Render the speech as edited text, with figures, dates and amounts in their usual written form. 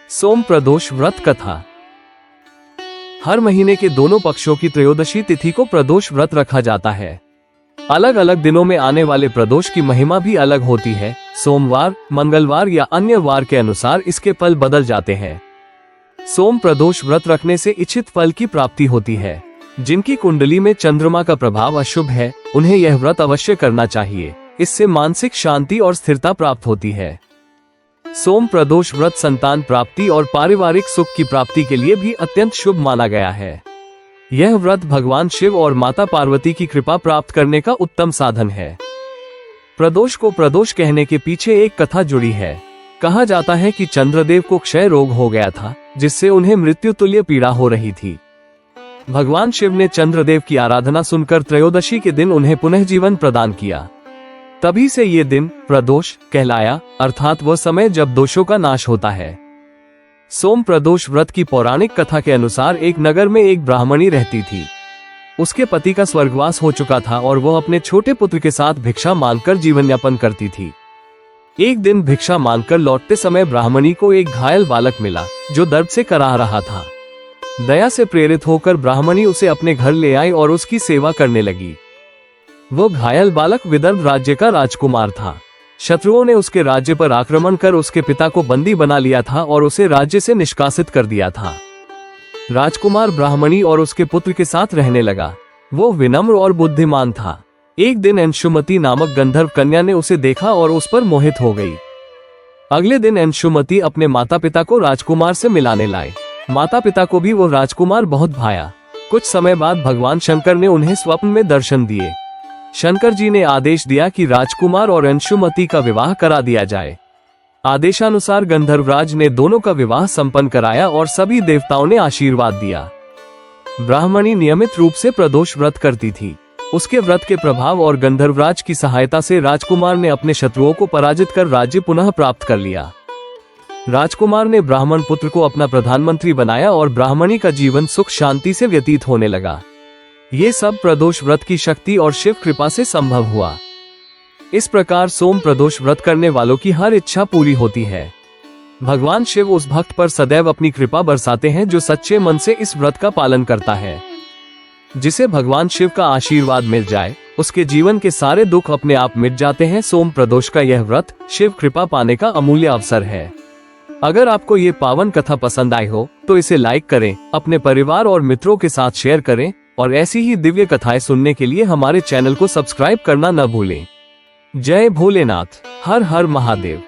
सोम प्रदोष व्रत कथा। हर महीने के दोनों पक्षों की त्रयोदशी तिथि को प्रदोष व्रत रखा जाता है। अलग अलग दिनों में आने वाले प्रदोष की महिमा भी अलग होती है। सोमवार, मंगलवार या अन्य वार के अनुसार इसके फल बदल जाते हैं। सोम प्रदोष व्रत रखने से इच्छित फल की प्राप्ति होती है। जिनकी कुंडली में चंद्रमा का प्रभाव अशुभ है, उन्हें यह व्रत अवश्य करना चाहिए। इससे मानसिक शांति और स्थिरता प्राप्त होती है। सोम प्रदोष व्रत संतान प्राप्ति और पारिवारिक सुख की प्राप्ति के लिए भी अत्यंत शुभ माना गया है। यह व्रत भगवान शिव और माता पार्वती की कृपा प्राप्त करने का उत्तम साधन है। प्रदोष को प्रदोष कहने के पीछे एक कथा जुड़ी है। कहा जाता है कि चंद्रदेव को क्षय रोग हो गया था, जिससे उन्हें मृत्यु तुल्य पीड़ा हो रही थी। भगवान शिव ने चंद्रदेव की आराधना सुनकर त्रयोदशी के दिन उन्हें पुनः जीवन प्रदान किया। तभी से ये दिन प्रदोष कहलाया, अर्थात वह समय जब दोषों का नाश होता है। सोम प्रदोष व्रत की पौराणिक कथा के अनुसार एक नगर में एक ब्राह्मणी रहती थी। उसके पति का स्वर्गवास हो चुका था और वह अपने छोटे पुत्र के साथ भिक्षा मांगकर जीवन यापन करती थी। एक दिन भिक्षा मांगकर लौटते समय ब्राह्मणी को एक घायल बालक मिला, जो दर्द से कराह रहा था। दया से प्रेरित होकर ब्राह्मणी उसे अपने घर ले आई और उसकी सेवा करने लगी। वो घायल बालक विदर्भ राज्य का राजकुमार था। शत्रुओं ने उसके राज्य पर आक्रमण कर उसके पिता को बंदी बना लिया था और उसे राज्य से निष्कासित कर दिया था। राजकुमार ब्राह्मणी और उसके पुत्र के साथ रहने लगा। वो विनम्र और बुद्धिमान था। एक दिन अंशुमति नामक गंधर्व कन्या ने उसे देखा और उस पर मोहित हो गई। अगले दिन अंशुमति अपने माता पिता को राजकुमार से मिलाने लाए। माता पिता को भी वो राजकुमार बहुत भाया। कुछ समय बाद भगवान शंकर ने उन्हें स्वप्न में दर्शन दिए। शंकर जी ने आदेश दिया कि राजकुमार और अंशुमति का विवाह करा दिया जाए। आदेशानुसार गंधर्वराज ने दोनों का विवाह संपन्न कराया और सभी देवताओं ने आशीर्वाद दिया। ब्राह्मणी नियमित रूप से प्रदोष व्रत करती थी। उसके व्रत के प्रभाव और गंधर्वराज की सहायता से राजकुमार ने अपने शत्रुओं को पराजित कर राज्य पुनः प्राप्त कर लिया। राजकुमार ने ब्राह्मण पुत्र को अपना प्रधानमंत्री बनाया और ब्राह्मणी का जीवन सुख शांति से व्यतीत होने लगा। ये सब प्रदोष व्रत की शक्ति और शिव कृपा से संभव हुआ। इस प्रकार सोम प्रदोष व्रत करने वालों की हर इच्छा पूरी होती है। भगवान शिव उस भक्त पर सदैव अपनी कृपा बरसाते हैं जो सच्चे मन से इस व्रत का पालन करता है। जिसे भगवान शिव का आशीर्वाद मिल जाए, उसके जीवन के सारे दुख अपने आप मिट जाते हैं। सोम प्रदोष का यह व्रत शिव कृपा पाने का अमूल्य अवसर है। अगर आपको ये पावन कथा पसंद आई हो तो इसे लाइक करें, अपने परिवार और मित्रों के साथ शेयर करें और ऐसी ही दिव्य कथाएं सुनने के लिए हमारे चैनल को सब्सक्राइब करना न भूलें। जय भोलेनाथ। हर हर महादेव।